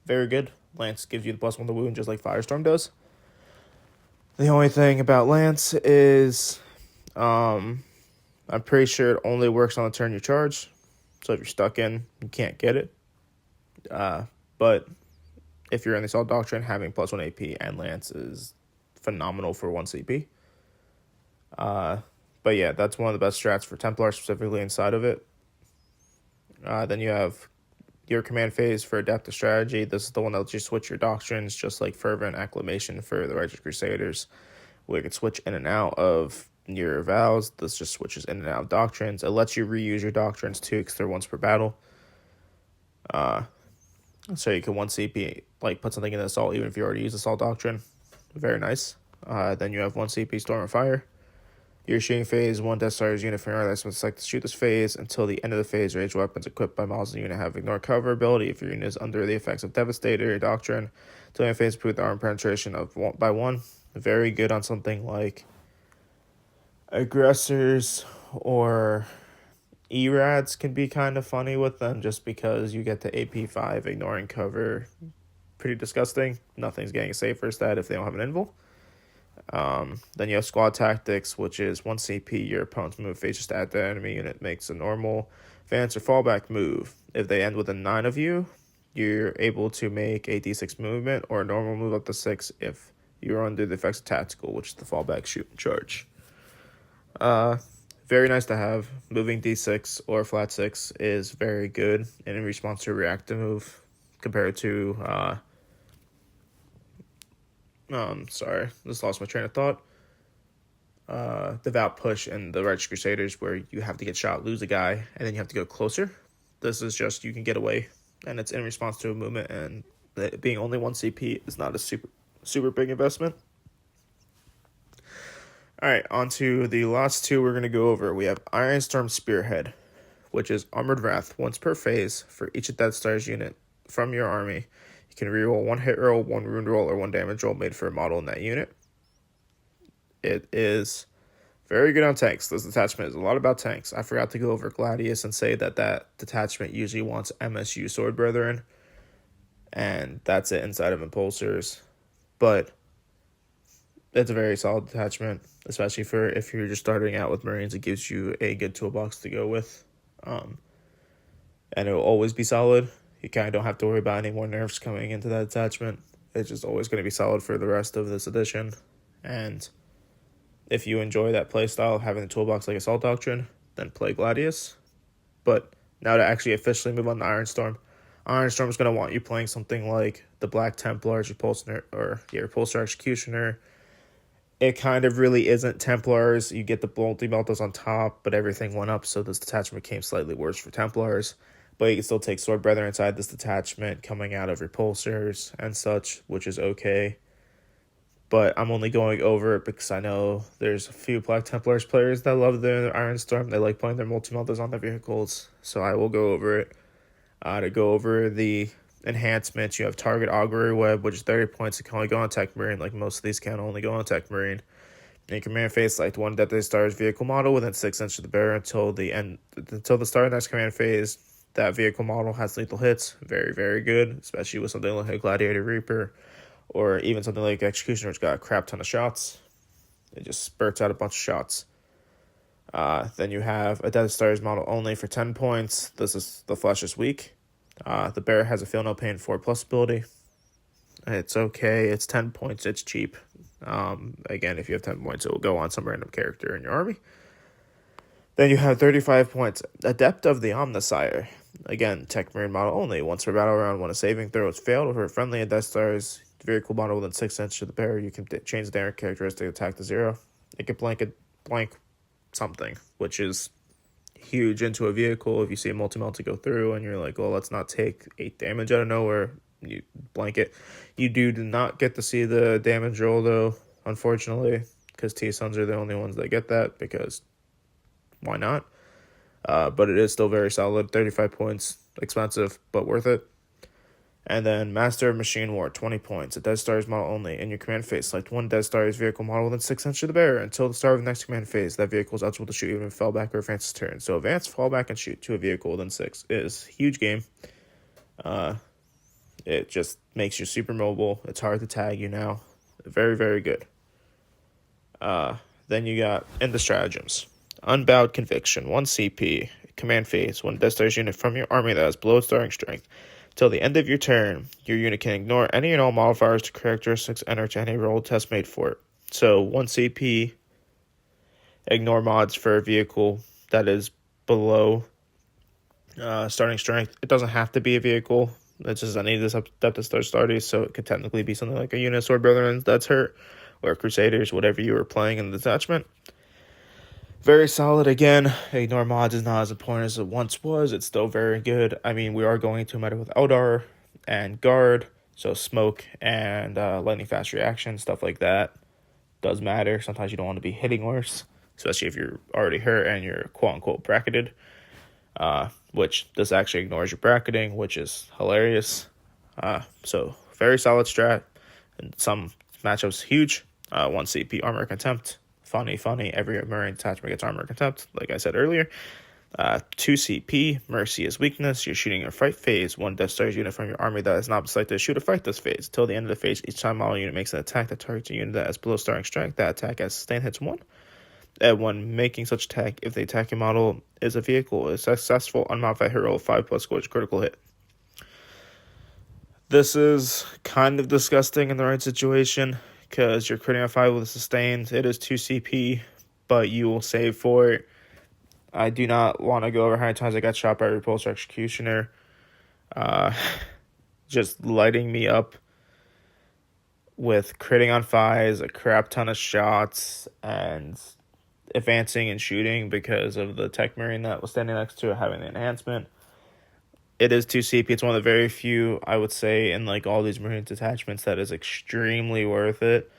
Very good. Lance gives you the +1 to wound, just like Firestorm does. The only thing about Lance is, I'm pretty sure it only works on the turn you charge. So if you're stuck in, you can't get it. But if you're in the Assault Doctrine, having +1 AP and Lance is phenomenal for 1 CP. But yeah, that's one of the best strats for Templars specifically inside of it. Then you have your command phase for Adaptive Strategy. This is the one that lets you switch your doctrines, just like Fervent Acclamation for the Righteous Crusaders, where you can switch in and out of your vows. This just switches in and out of doctrines. It lets you reuse your doctrines too, because they're once per battle. So you can 1 CP, like put something in the assault, even if you already use Assault Doctrine. Very nice. Then you have 1 CP Storm of Fire. Your shooting phase, 1 Death Star's unit from your army that's been selected to shoot this phase until the end of the phase. Ranged weapons equipped by models in the unit have ignore cover ability if your unit is under the effects of Devastator Doctrine. Until the end of phase, improve the armor penetration by 1. Very good on something like Aggressors or Erads can be kind of funny with them, just because you get the AP5 ignoring cover pretty disgusting. Nothing's getting a save for stat if they don't have an invul. Then you have squad tactics, which is 1 CP. Your opponent's move phase just add the enemy unit makes a normal advance or fallback move. If they end within 9 of you, you're able to make a d6 movement or a normal move up to 6 if you're under the effects of tactical, which is the fallback, shoot, and charge. Very nice to have. Moving d6 or flat 6 is very good in response to a reactive move compared to sorry, just lost my train of thought. Devout push and the Righteous Crusaders, where you have to get shot, lose a guy, and then you have to go closer. This is just you can get away, and it's in response to a movement, and it being only 1 CP is not a super big investment. All right, on to the last two we're going to go over. We have Ironstorm Spearhead, which is Armored Wrath. Once per phase, for each Death Star's unit from your army, you can reroll 1 hit roll, 1 wound roll, or 1 damage roll made for a model in that unit. It is very good on tanks. This detachment is a lot about tanks. I forgot to go over Gladius and say that detachment usually wants MSU Sword Brethren, and that's it inside of Impulsors. But it's a very solid detachment, especially for if you're just starting out with Marines. It gives you a good toolbox to go with. And it will always be solid. You kind of don't have to worry about any more nerfs coming into that attachment. It's just always going to be solid for the rest of this edition. And if you enjoy that playstyle, having a toolbox like Assault Doctrine, then play Gladius. But now to actually officially move on to Ironstorm, Ironstorm is going to want you playing something like the Black Templars, Repulsor Executioner. It kind of really isn't Templars. You get the multi-meltas on top, but everything went up, so this detachment became slightly worse for Templars. But you can still take Sword Brethren inside this detachment, coming out of Repulsors and such, which is okay. But I'm only going over it because I know there's a few Black Templars players that love their Ironstorm. They like playing their multi-meltas on their vehicles, so I will go over it. To go over the enhancements, you have Target Augury Web, which is 30 points. It can only go on Tech Marine, like most of these can only go on Tech Marine. And you command phase select 1 Death Star's vehicle model within 6 inches of the bearer until the start of the next command phase. That vehicle model has lethal hits. Very, very good, especially with something like Gladiator Reaper, or even something like Executioner, which got a crap ton of shots. It just spurts out a bunch of shots. Then you have a Death Star's model only for 10 points. This is the Flesh is weak. The bear has a Feel No Pain 4+ ability. It's okay. It's 10 points. It's cheap. Again, if you have 10 points, it will go on some random character in your army. Then you have 35 points. Adept of the Omnisire. Again, Tech Marine model only. Once per battle round, when a saving throw is failed over a friendly and Death Star's vehicle model within 6 inches of the bear, you can change the damage characteristic attack to 0. It can blank something, which is huge into a vehicle. If you see a multi-melt to go through and you're like, well, let's not take 8 damage out of nowhere, you blank it. You do not get to see the damage roll, though, unfortunately, because T-Suns are the only ones that get that, because why not? But it is still very solid. 35 points, expensive, but worth it. And then Master of Machine War, 20 points. A Death Star's model only. In your command phase, select 1 Death Star's vehicle model within 6 inches of the bearer. Until the start of the next command phase, that vehicle is eligible to shoot even if fallback or advances turn. So advance, fallback, and shoot to a vehicle within 6 is a huge game. It just makes you super mobile. It's hard to tag you now. Very, very good. Then you got in the stratagems. Unbowed Conviction, 1 CP. Command phase, 1 Death Star's unit from your army that has below starting strength. Till the end of your turn, your unit can ignore any and all modifiers to characteristics entered to any roll test made for it. So 1 CP, ignore mods for a vehicle that is below starting strength. It doesn't have to be a vehicle. It's just any of this Death Star starties, so it could technically be something like a unit of Sword Brethren that's hurt, or Crusaders, whatever you were playing in the detachment. Very solid. Again, ignore mods is not as important as it once was. It's still very good. I mean, we are going into a meta with Eldar and Guard, so smoke and lightning fast reaction, stuff like that does matter. Sometimes you don't want to be hitting worse, especially if you're already hurt and you're quote-unquote bracketed, which this actually ignores your bracketing, which is hilarious. So very solid strat. In some matchups, huge. 1 CP Armor Contempt. Funny. Every Marine detachment gets Armor Contempt, like I said earlier. 2 CP, Mercy is weakness. You're shooting your fight phase. One Death Star's unit from your army that is not selected to shoot or fight this phase. Till the end of the phase, each time model unit makes an attack that targets a unit that has below starting strength, that attack has sustained hits 1. At 1 making such attack, if the attacking model is a vehicle, a successful unmodified hit roll 5+ scores critical hit. This is kind of disgusting in the right situation, because you're critting a 5 with a sustained. It is 2 CP, but you will save for it. I do not want to go over how many times I got shot by a Repulsor Executioner. Just lighting me up with critting on 5s, a crap ton of shots, and advancing and shooting because of the Tech Marine that was standing next to it having the enhancement. It is 2 CP. It's one of the very few, I would say, in like all these Marine detachments that is extremely worth it,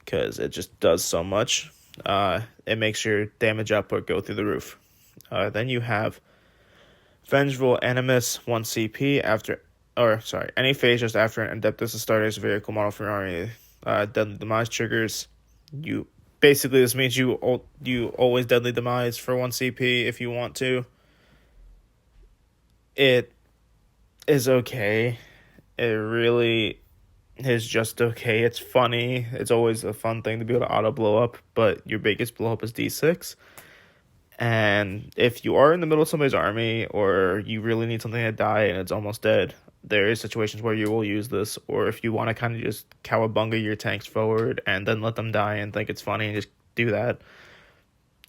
because it just does so much. It makes your damage output go through the roof. Then you have Vengeful Animus 1 CP any phase just after an Adeptus starter's vehicle model for your army. Deadly Demise triggers. This means you always Deadly Demise for 1 CP if you want to. It is okay. It really is just okay. It's funny. It's always a fun thing to be able to auto blow up, but your biggest blow up is D6. And if you are in the middle of somebody's army, or you really need something to die and it's almost dead, there is situations where you will use this. Or if you want to kind of just cowabunga your tanks forward and then let them die and think it's funny and just do that,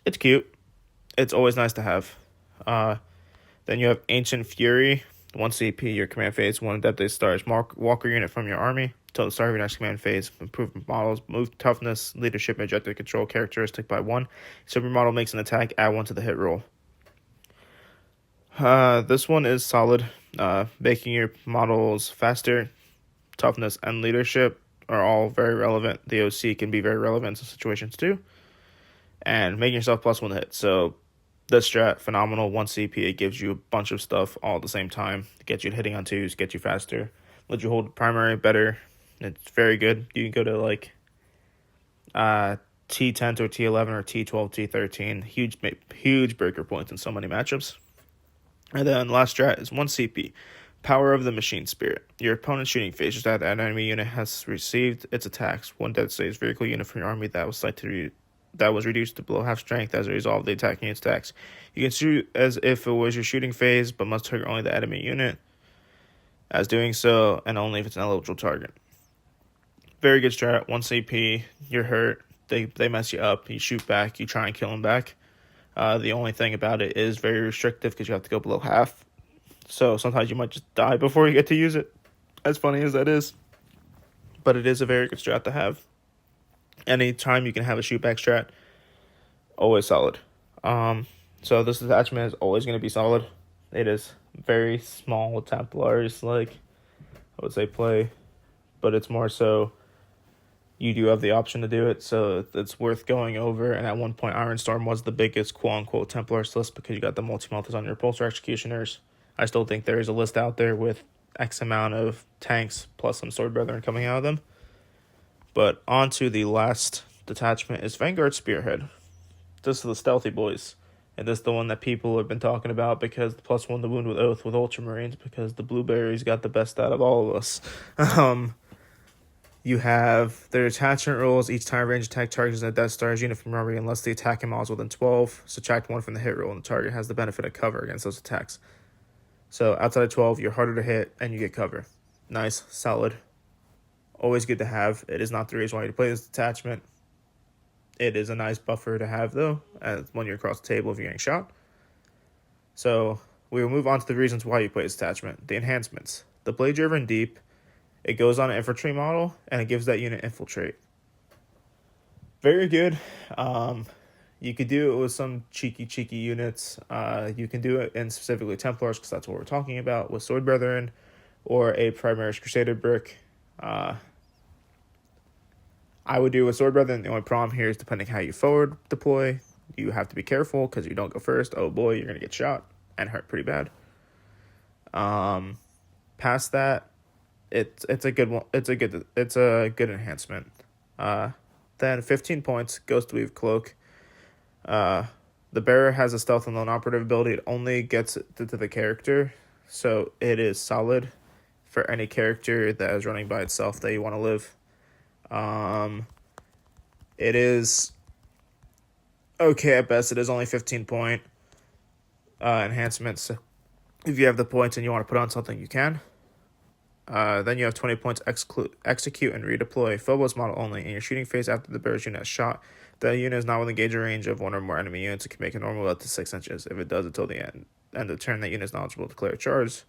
it's cute. It's always nice to have. Then you have Ancient Fury, 1 CP, your command phase, 1 Adeptus Stars Walker unit from your army. Till the start of your next command phase, improve models, move toughness, leadership, and objective control characteristic by 1. So if your model makes an attack, add 1 to the hit roll. This one is solid. Making your models faster, toughness, and leadership are all very relevant. The OC can be very relevant in some situations too. And making yourself +1 to hit. So this strat, phenomenal. 1 CP, it gives you a bunch of stuff all at the same time. To get you hitting on 2s, get you faster, let you hold primary better. It's very good. You can go to like T10 to T11 or T12, T13. Huge breaker points in so many matchups. And then last strat is 1 CP. Power of the Machine Spirit. Your opponent's shooting phase just after an enemy unit has received its attacks. 1 dead saves vehicle unit from your army that was reduced to below half strength as a result of the attacking its attacks. You can shoot as if it was your shooting phase, but must target only the enemy unit. As doing so, and only if it's an eligible target. Very good strat. 1 CP, you're hurt, they mess you up, you shoot back, you try and kill them back. The only thing about it is very restrictive because you have to go below half. So sometimes you might just die before you get to use it, as funny as that is. But it is a very good strat to have. Anytime you can have a shoot back strat, always solid. So this detachment is always going to be solid. It is very small Templars, like I would say play, but it's more so you do have the option to do it, so it's worth going over. And at one point, Iron Storm was the biggest quote-unquote Templars list because you got the multi-melters on your Repulsor Executioners. I still think there is a list out there with X amount of tanks plus some Sword Brethren coming out of them. But on to the last detachment is Vanguard Spearhead. This is the stealthy boys. And this is the one that people have been talking about because the +1 to wound with Oath with Ultramarines, because the Blueberries got the best out of all of us. You have their attachment rules. Each time range attack targets a Death Star's unit from army unless the attacking model is within 12. Subtract 1 from the hit roll, and the target has the benefit of cover against those attacks. So outside of 12, you're harder to hit, and you get cover. Nice, solid. Always good to have. It is not the reason why you play this detachment. It is a nice buffer to have, though, when you're across the table if you're getting shot. So we will move on to the reasons why you play this detachment. The enhancements. The Blade Driven Deep. It goes on an infantry model, and it gives that unit infiltrate. Very good. You could do it with some cheeky units. You can do it in specifically Templars, because that's what we're talking about, with Sword Brethren, or a Primaris Crusader brick. I would do it with Sword Brethren. The only problem here is depending how you forward deploy, you have to be careful, because you don't go first. Oh boy, you're going to get shot and hurt pretty bad. Past that, it's a good one. It's a good enhancement. Then 15 points, Ghost Weave Cloak. The The bearer has a stealth and non-operative ability. It only gets it to the character, so it is solid for any character that is running by itself that you want to live. It is okay at best. It is only 15-point enhancements. If you have the points and you want to put on something, you can. Then you have 20 points execute and redeploy. Phobos model only. In your shooting phase after the bearer's unit is shot, the unit is not within engaging range of one or more enemy units. It can make a normal up to 6 inches. If it does until the end of the turn, that unit is knowledgeable to declare a charge.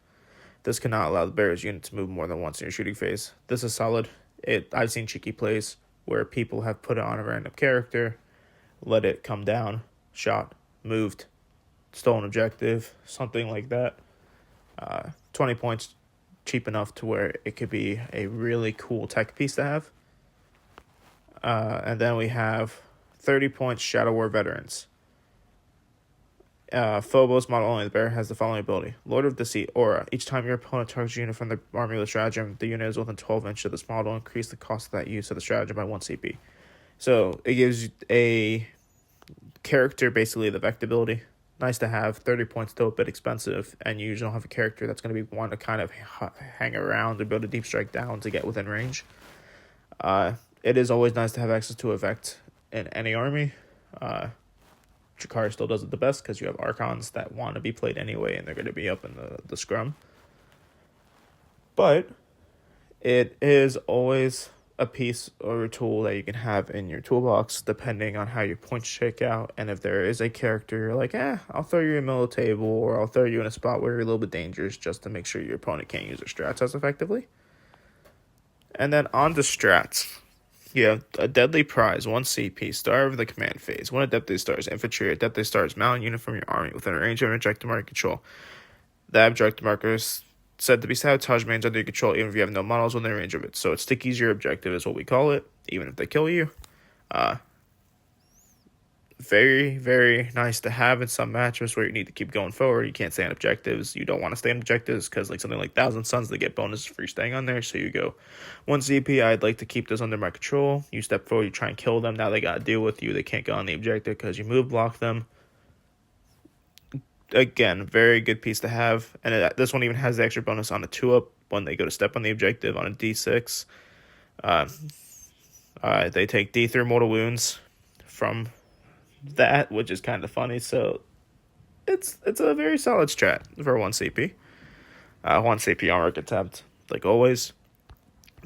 This cannot allow the bearer's unit to move more than once in your shooting phase. This is solid. I've seen cheeky plays where people have put it on a random character, let it come down, shot, moved, stolen objective, something like that. 20 points, cheap enough to where it could be a really cool tech piece to have. And then we have 30 points Shadow War Veterans. Phobos model only. The bearer has the following ability: Lord of Deceit Aura. Each time your opponent targets a unit from the army with a stratagem, the unit is within 12 inches of this model. Increase the cost of that use of the stratagem by 1 CP. So it gives a character basically the Vect ability. Nice to have. 30 points, though a bit expensive, and you usually don't have a character that's going to be one to kind of hang around or build a deep strike down to get within range. It is always nice to have access to a Vect in any army. Jakar still does it the best because you have Archons that want to be played anyway, and they're going to be up in the scrum. But it is always a piece or a tool that you can have in your toolbox, depending on how your points shake out. And if there is a character you're like, I'll throw you in the middle of the table, or I'll throw you in a spot where you're a little bit dangerous just to make sure your opponent can't use their strats as effectively. And then on to strats. You have a Deadly Prize, 1 CP, Star of the Command Phase. One of Deadly Stars, Infantry, or Deadly Stars, mount unit from your army within a range of an objective marker control. That objective marker is said to be sabotage remains under your control even if you have no models within range of it. So it stickies your objective is what we call it, even if they kill you. Very, very nice to have in some matches where you need to keep going forward. You can't stay on objectives. You don't want to stay on objectives because like something like Thousand Suns, they get bonuses for you staying on there. So you go 1 CP, I'd like to keep this under my control. You step forward, you try and kill them. Now they got to deal with you. They can't go on the objective because you move block them. Again, very good piece to have. And this one even has the extra bonus on a 2-up when they go to step on the objective on a D6. They take D3 mortal wounds from that, which is kind of funny. So it's a very solid strat for 1 CP. 1 CP armor attempt, like always.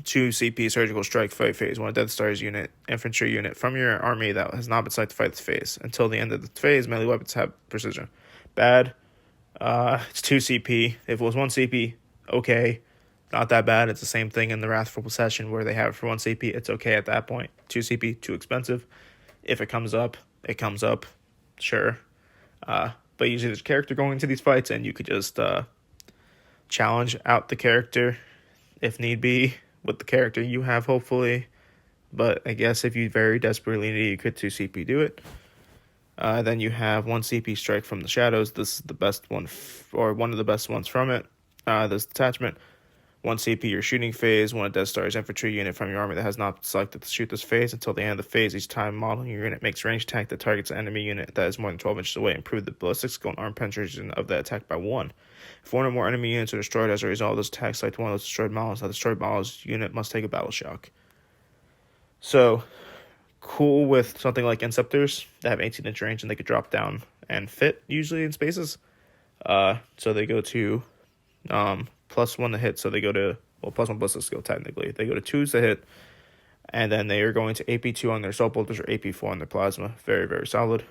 2 CP surgical strike fight phase. 1 Death Stars unit, infantry unit from your army that has not been selected to fight this phase. Until the end of the phase, melee weapons have precision. Bad. It's 2 CP. If it was 1 CP, okay. Not that bad. It's the same thing in the Wrathful Possession where they have it for 1 CP. It's okay at that point. 2 CP, too expensive. If it comes up, it comes up. Sure. But usually there's a character going into these fights, and you could just challenge out the character if need be with the character you have, hopefully. But I guess if you very desperately need it, you could 2 CP do it. Then you have 1 CP strike from the shadows. This is the best one, or one of the best ones from it. This detachment. 1 CP your shooting phase. 1 Death Star's infantry unit from your army that has not selected to shoot this phase until the end of the phase. Each time model your unit makes range attack that targets an enemy unit that is more than 12 inches away. Improve the ballistic skill and arm penetration of that attack by 1. If 1 or more enemy units are destroyed as a result of this attack, select one of those destroyed models. That destroyed models unit must take a battle shock. So cool with something like Inceptors that have 18-inch range and they could drop down and fit usually in spaces. So they go to +1 to hit, so they go to, +1 ballistic skill technically. They go to 2s to hit, and then they are going to AP2 on their assault bolters or AP4 on their plasma. Very, very solid.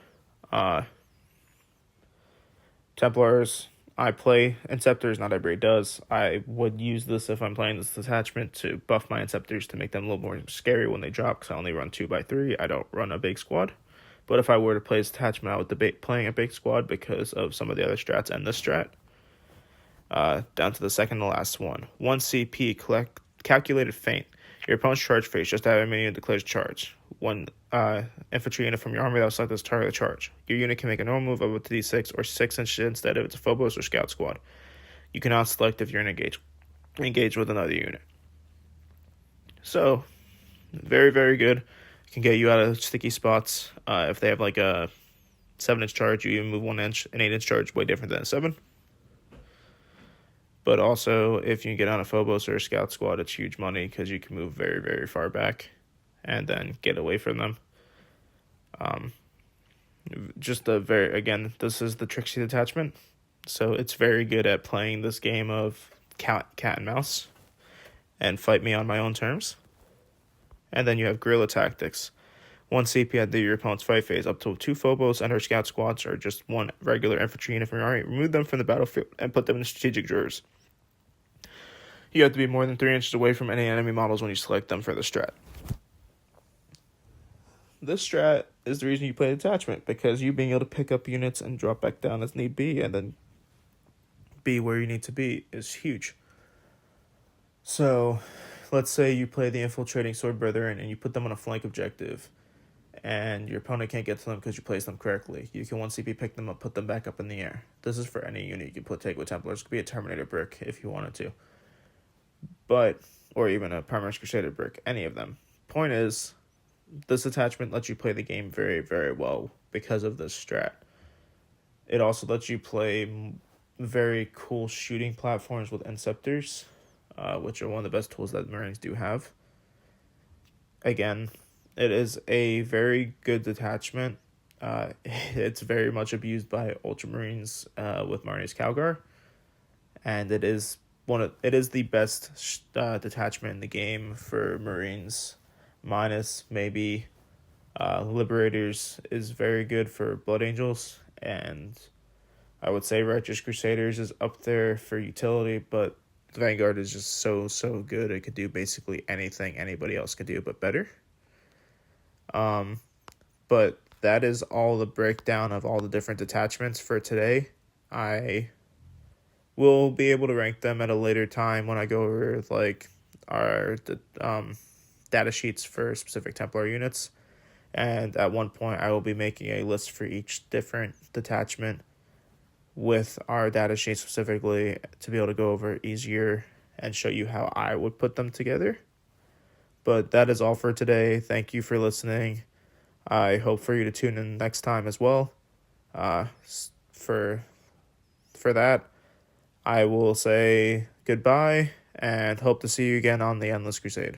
Templars, I play Inceptors, not everybody does. I would use this if I'm playing this detachment to buff my Inceptors to make them a little more scary when they drop, because I only run 2x3. I don't run a big squad. But if I were to play this detachment, I would debate playing a big squad because of some of the other strats and this strat. Down to the second to last one. 1 CP, calculated feint. Your opponent's charge phase, just have a unit declares charge. 1 infantry unit from your army that will select this target the charge. Your unit can make a normal move up to D6 or 6 inches instead if it's a Phobos or Scout squad. You cannot select if you're engaged with another unit. So, very, very good. Can get you out of sticky spots. If they have like a 7-inch charge, you even move 1 inch. An 8-inch charge is way different than a 7. But also, if you get on a Phobos or a Scout Squad, it's huge money because you can move very, very far back and then get away from them. Again, this is the Trixie detachment. So it's very good at playing this game of cat and mouse and fight me on my own terms. And then you have guerrilla tactics. 1 CP at your opponent's fight phase, up to 2 Phobos and her scout squads, or just 1 regular infantry unit from your army. Remove them from the battlefield and put them in strategic drawers. You have to be more than 3 inches away from any enemy models when you select them for the strat. This strat is the reason you play detachment, because you being able to pick up units and drop back down as need be, and then be where you need to be, is huge. So, let's say you play the infiltrating sword brethren and you put them on a flank objective, and your opponent can't get to them because you placed them correctly. You can 1 CP pick them up, put them back up in the air. This is for any unit you can take with Templars. It could be a Terminator brick if you wanted to. Or even a Primaris Crusader brick, any of them. Point is, this attachment lets you play the game very, very well because of this strat. It also lets you play very cool shooting platforms with Inceptors, which are one of the best tools that Marines do have. Again, it is a very good detachment. It's very much abused by Ultramarines with Marines Calgar, and it is the best detachment in the game for Marines, minus maybe Liberators is very good for Blood Angels, and I would say Righteous Crusaders is up there for utility, but Vanguard is just so good. It could do basically anything anybody else could do, but better. But that is all the breakdown of all the different detachments for today. I will be able to rank them at a later time when I go over our data sheets for specific Templar units. And at one point, I will be making a list for each different detachment with our data sheet specifically to be able to go over easier and show you how I would put them together. But that is all for today. Thank you for listening. I hope for you to tune in next time as well. For that, I will say goodbye and hope to see you again on the Endless Crusade.